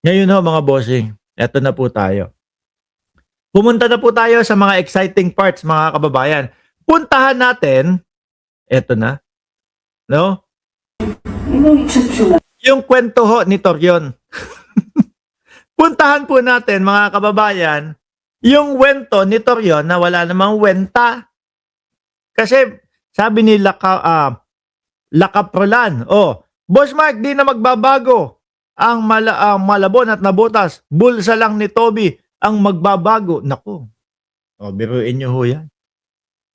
Ngayon ho mga bossing, eto na po tayo. Pumunta na po tayo sa mga exciting parts mga kababayan. Puntahan natin, eto na, no? Yung kwento ho ni Torion. Puntahan po natin mga kababayan, yung kwento ni Torion na wala namang wenta. Kasi sabi ni Lakaprolan, Boss Mark, di na magbabago ang Malabon at Nabotas. Bulsa lang ni Toby ang magbabago. Naku, biruin nyo ho yan.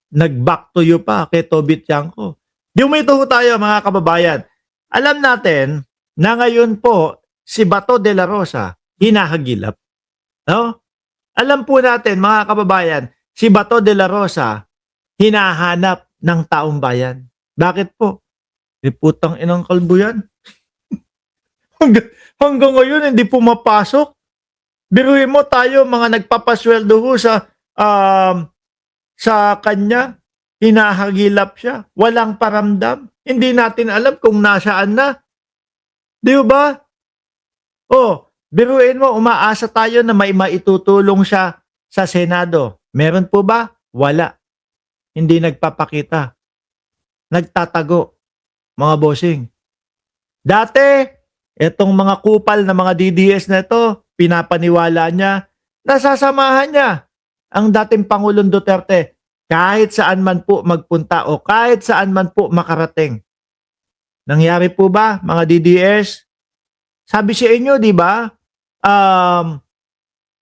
Nag-back to you pa kay Toby Tiangco. Dumito ho tayo mga kababayan. Alam natin na ngayon po si Bato de la Rosa hinahagilap. No? Alam po natin mga kababayan, si Bato de la Rosa hinahanap ng taong bayan. Bakit po? Putang inang kalbo yan. Hanggang ngayon hindi pumapasok. Biruin mo tayo mga nagpapasweldo ho sa kanya, hinahagilap siya, walang paramdam. Hindi natin alam kung nasaan na. Di ba? Biruin mo, umaasa tayo na may maitutulong siya sa Senado. Meron po ba? Wala. Hindi nagpapakita. Nagtatago, mga bossing. Dati, etong mga kupal na mga DDS na ito, pinapaniwala niya, nasasamahan niya ang dating Pangulong Duterte kahit saan man po magpunta o kahit saan man po makarating. Nangyari po ba, mga DDS? Sabi sa inyo, di ba,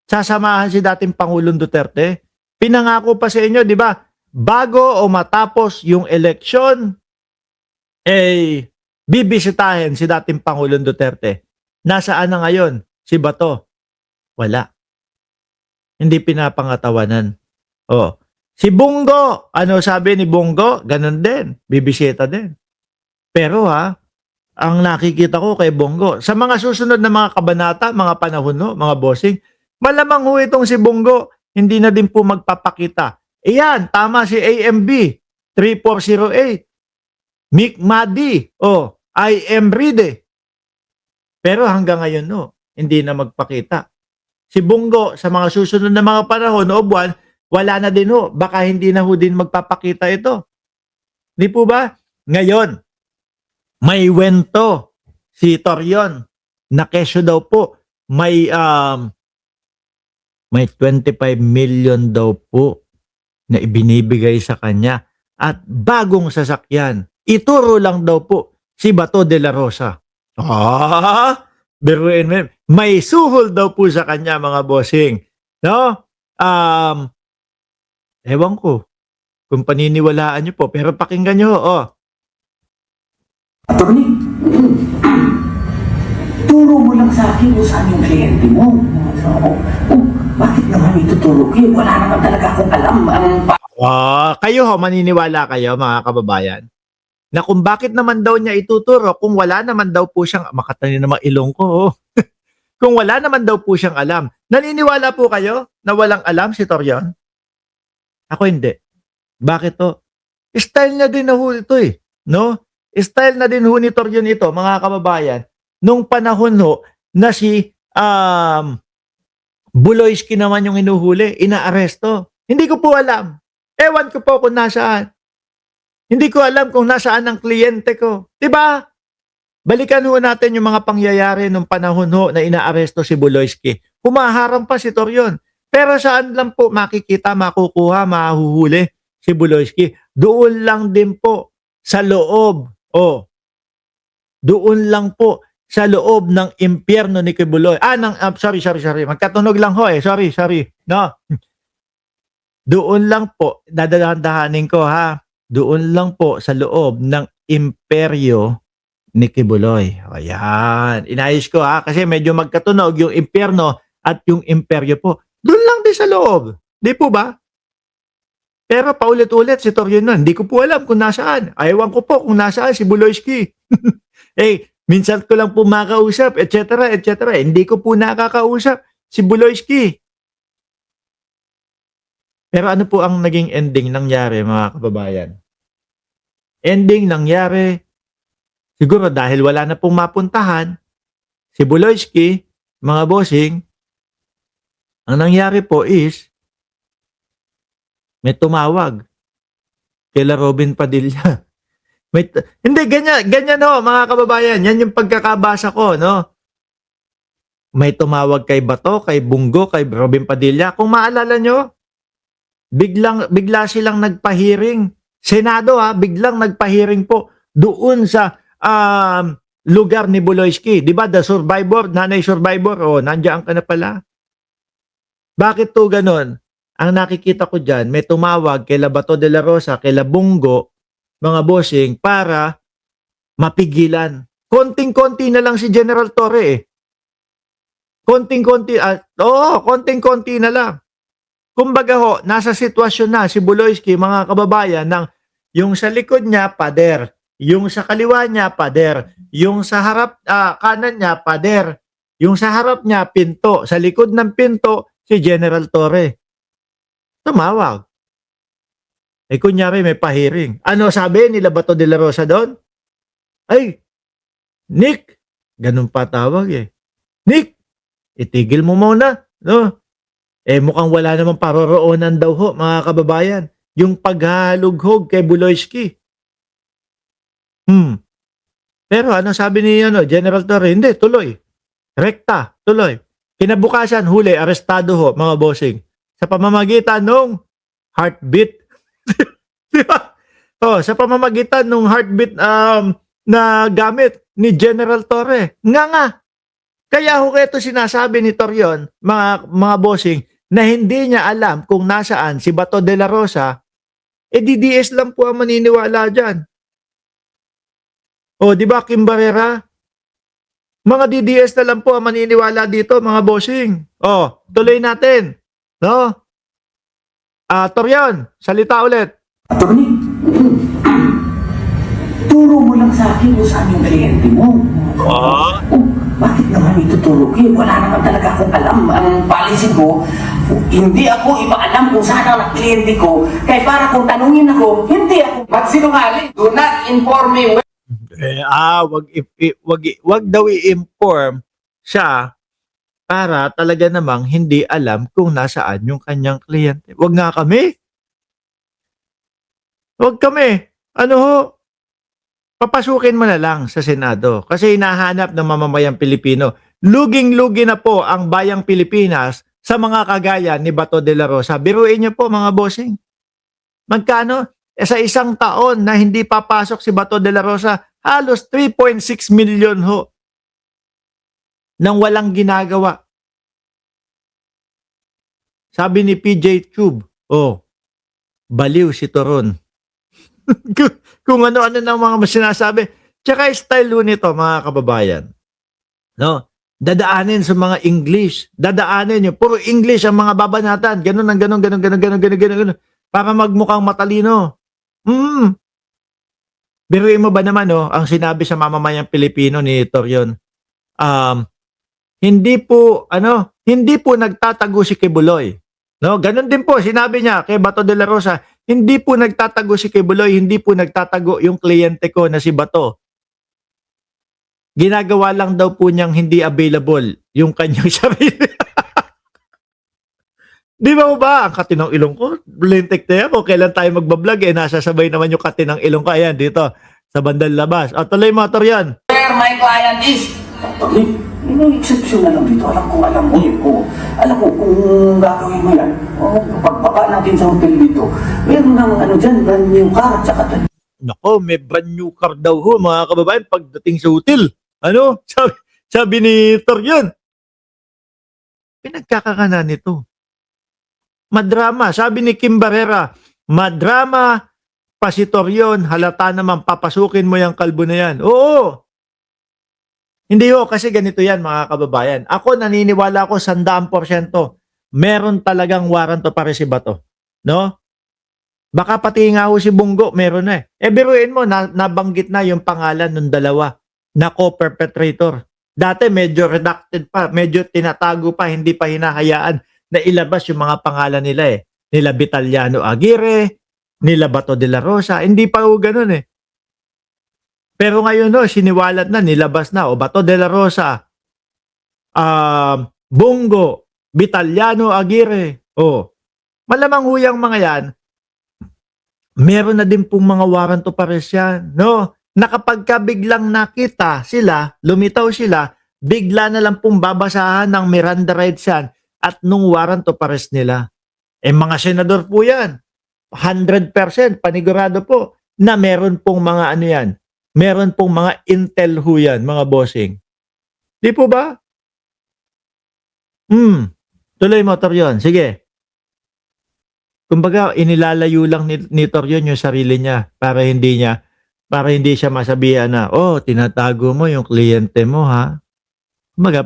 sasamahan si dating Pangulong Duterte. Pinangako pa sa inyo, di ba, bago o matapos yung eleksyon, bibisitahin si dating Pangulong Duterte. Nasaan na ngayon si Bato? Wala. Hindi pinapangatawanan. Si Bungo, ano sabi ni Bungo? Ganun din, bibisita din. Pero ang nakikita ko kay Bungo, sa mga susunod na mga kabanata, mga panahon, mga bossing, malamang ho itong si Bungo, hindi na din po magpapakita. Iyan, tama si AMB, 3408. Mick Madi, I am ready. Pero hanggang ngayon, hindi na magpakita. Si Bungo, sa mga susunod na mga panahon o buwan, wala na din ho. Baka hindi na ho din magpapakita ito. Di po ba? Ngayon, may wento si Torion na kesyo daw po. May 25 million daw po na ibinibigay sa kanya. At bagong sasakyan. Ituro lang daw po si Bato de la Rosa. Biruin mo. May suhol daw po sa kanya mga bossing. No? Ewan ko kung paniniwalaan nyo po. Pero pakinggan nyo. Attorney, turo mo lang sa akin kung saan yung kliyente mo. Bakit naman ituturo ko? Wala naman talaga akong alam. Kayo maniniwala kayo mga kababayan na kung bakit naman daw niya ituturo kung wala naman daw po siyang, makatanin namang ilong ko, kung wala naman daw po siyang alam. Naniniwala po kayo na walang alam si Torion? Ako hindi. Bakit to? Style niya din na ho ito no? Style na din ho ni Torion ito, mga kababayan, nung panahon ho na si Buloyski naman yung hinuhuli, inaaresto. Hindi ko po alam. Ewan ko po kung nasaan. Hindi ko alam kung nasaan ang kliyente ko. Diba? Balikan ho natin yung mga pangyayari nung panahon ho na inaaresto si Buloyski. Humaharang pa si Torion. Pero saan lang po makikita, makukuha, mahuhuli si Buloyski? Doon lang din po sa loob. Doon lang po sa loob ng impyerno ni Kibuloy. Sorry. Magkatunog lang ho Sorry. No? Doon lang po, dadadahanin ko doon lang po sa loob ng imperyo ni Kibuloy. Ayan. Inayos ko kasi medyo magkatunog yung impyerno at yung imperyo po. Doon lang din sa loob. Di po ba? Pero paulit-ulit si Torion nun. Hindi ko po alam kung nasaan. Ayawan ko po kung nasaan si Buloyski. Minsan ko lang po makausap, etc. Hindi ko po nakakausap si Buloyski. Pero ano po ang naging ending nangyari mga kababayan? Ending nangyari, siguro dahil wala na pong mapuntahan, si Buloyski, mga bossing, ang nangyari po is, may tumawag kila Robin Padilla. Hindi, ganyan ho, mga kababayan. Yan yung pagkakabasa ko, no? May tumawag kay Bato, kay Bungo, kay Robin Padilla. Kung maalala nyo, bigla silang nagpahiring. Senado biglang nagpahiring po doon sa lugar ni Buloyski. Di ba, the survivor, nanay survivor, nandiyan ka na pala. Bakit to ganon? Ang nakikita ko dyan, may tumawag kay Bato de la Rosa, kay Bungo, mga bossing, para mapigilan. Konting-konti na lang si General Torre Konting-konti, konting-konti na lang. Kumbaga ho, nasa sitwasyon na si Buloyski, mga kababayan, ng yung sa likod niya, pader. Yung sa kaliwa niya, pader. Yung sa harap, kanan niya, pader. Yung sa harap niya, pinto. Sa likod ng pinto, si General Torre. Tumawag. Kunyari may pahiring. Ano sabi nila Bato de la Rosa doon? Ay, Nick, ganun pa tawag Nick, itigil mo muna, no? Mukhang wala namang paroroonan daw ho, mga kababayan, yung paghalughog kay Buloyski. Pero ano sabi ni General Torre? Hindi, tuloy. Rekta, tuloy. Kinabukasan, huli, arestado ho, mga bossing. Sa pamamagitan ng heartbeat. Di ba? Sa pamamagitan ng heartbeat na gamit ni General Torre. Nga. Kaya ho ito sinasabi ni Torion, mga bossing, na hindi niya alam kung nasaan si Bato de la Rosa, DDS lang po ang maniniwala dyan. Di ba, Kim Barrera? Mga DDS na lang po ang maniniwala dito, mga bossing. Tuloy natin. No? Torion, salita ulit. Attorney, turo mo lang sa akin kung saan yung kliyente mo. Bakit naman ituturo ko? Wala naman talaga akong alam. Ang policy ko, hindi ako ipaalam kung saan ang kliyente ko. Kaya para kung tanungin ako, hindi ako magsinungaling. Do not inform me. Wag daw i-inform siya para talaga namang hindi alam kung nasaan yung kanyang kliyente. Wag nga kami. Wag kami. Ano ho? Papasukin mo na lang sa Senado kasi hinahanap ng mamamayang Pilipino. Luging-lugi na po ang bayang Pilipinas sa mga kagaya ni Bato de la Rosa. Biruin niyo po, mga bossing. Magkano? Sa isang taon na hindi papasok si Bato de la Rosa, halos 3.6 million ho nang walang ginagawa. Sabi ni PJ Tube, baliw si Toron. Kung ano-ano ng mga sinasabi. Tsaka style nito, mga kababayan. No? Dadaanin sa mga English. Dadaanin yung puro English ang mga babanatan. Ganun. Para magmukhang matalino. Biruin mo ba naman, ang sinabi sa mamamayang Pilipino ni Torion, hindi po nagtatago si Kibuloy. No, ganun din po sinabi niya kay Bato de la Rosa, hindi po nagtatago si Kibuloy, hindi po nagtatago yung kliyente ko na si Bato. Ginagawa lang daw po niyang hindi available yung kanyang sarili. Di ba ang katinang ilong ko? Lintik na yan. O kailan tayo magbablog nasasabay naman yung katinang ilong ko. Ayan, dito sa bandang labas. Tuloy mo, Torion. Where my client is. Attorney, yung exception na lang dito. Alam mo alam ko kung gagawin mo yan. Pagbaba natin sa hotel dito. Meron ng dyan, brand new car, tsaka Nako, may brand new car daw ho, mga kababayan, pagdating sa hotel. Ano? Sabi ni Torion. Pinagkakakanan nito. Madrama. Sabi ni Kim Barrera, madrama pa si Torion, halata naman papasukin mo yung kalbo na yan. Oo. Hindi ho, kasi ganito yan, mga kababayan. Ako naniniwala ko 100%. Meron talagang warrant to para si Bato. No? Baka pati nga ho si Bungo, meron na biruin mo, nabanggit na yung pangalan ng dalawa na co-perpetrator. Dati medyo redacted pa, medyo tinatago pa, hindi pa hinahayaan na ilabas yung mga pangalan nila Nila Vitaliano Aguirre, nila Bato de la Rosa, hindi pa ho ganun Pero ngayon siniwalat na, nilabas na, Bato de la Rosa, Bongo, Vitaliano Aguirre. Oh, malamang huyang mga yan, meron na din pong mga warrant of arrest yan, no? Na kapag ka biglang nakita sila, lumitaw sila, bigla na lang pong babasahan ng Miranda rights yan at nung warrant of arrest nila. Eh mga senador po yan, 100% panigurado po na meron pong mga ano yan, meron pong mga intel ho yan, mga bossing. Di po ba? Tuloy mo, Torion. Sige. Kumbaga, inilalayo lang ni Torion yung sarili niya para hindi siya masabihan na, oh, tinatago mo yung kliyente mo, ha? Kumbaga,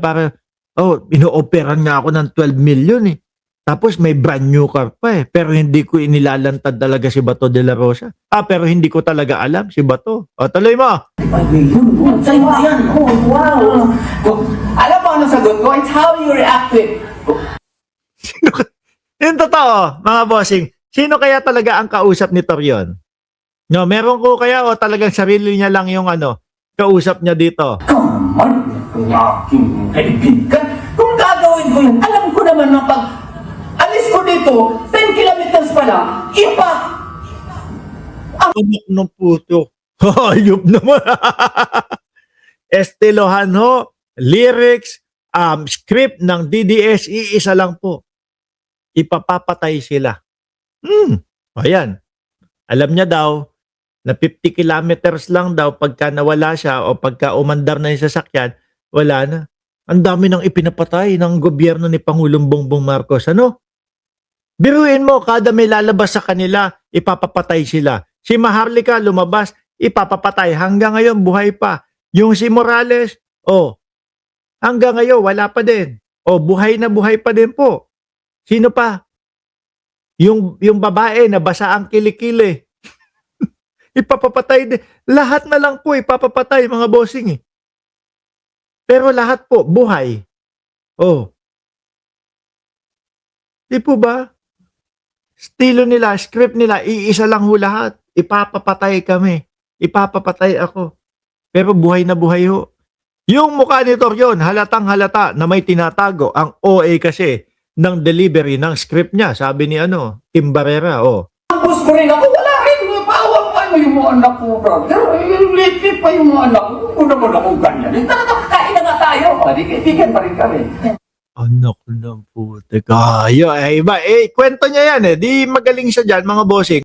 ino-operan nga ako ng 12 million, eh. Tapos may brand new car pa, eh. Pero hindi ko inilalantad talaga si Bato de la Rosa. Pero hindi ko talaga alam si Bato. O, tuloy mo. 5 million. Sa'yo ba yan? Oh, wow. Alam mo ano sagot ko? It's how you react to it. Yung totoo, mga bossing, sino kaya talaga ang kausap ni Torion? No, meron ko kaya o talagang sarili niya lang yung kausap niya dito? Come on, yung aking kaibigan. Kung gagawin ko yun, alam ko naman na pag alis ko dito, 10 kilometers pa lang, Anak ng puto. Hayop naman. Estilohan ho, lyrics, script ng DDS, iisa lang po. Ipapapatay sila. Ayan. Alam niya daw na 50 kilometers lang daw pagka nawala siya o pagka umandar na yung sasakyan, wala na. Ang dami nang ipinapatay ng gobyerno ni Pangulong Bongbong Marcos. Ano? Biruin mo, kada may lalabas sa kanila, ipapapatay sila. Si Maharlika lumabas, ipapapatay. Hanggang ngayon, buhay pa. Yung si Morales, hanggang ngayon, wala pa din. Buhay na buhay pa din po. Sino pa? Yung babae na basa ang kilikili. Ipapapatay din. Lahat na lang po ipapapatay, mga bossing, eh. Pero lahat po, buhay. Di po ba? Estilo nila, script nila, iisa lang ho lahat. Ipapapatay kami. Ipapapatay ako. Pero buhay na buhay ho. Yung mukha ni Torion, halatang halata na may tinatago. Ang OA kasi ng delivery ng script niya. Sabi ni Kim Barrera, Tapos ko rin ako, wala rin. Pawang pa yung mga anak ko, brother. Yung lately pa yung mga anak ko. Kung naman akong ganyan. Talagang kakain na nga tayo. Kaibigan pa rin kami. Anak ng puti. Kaya, iba. Kwento niya yan, eh. Di magaling siya dyan, mga bossing.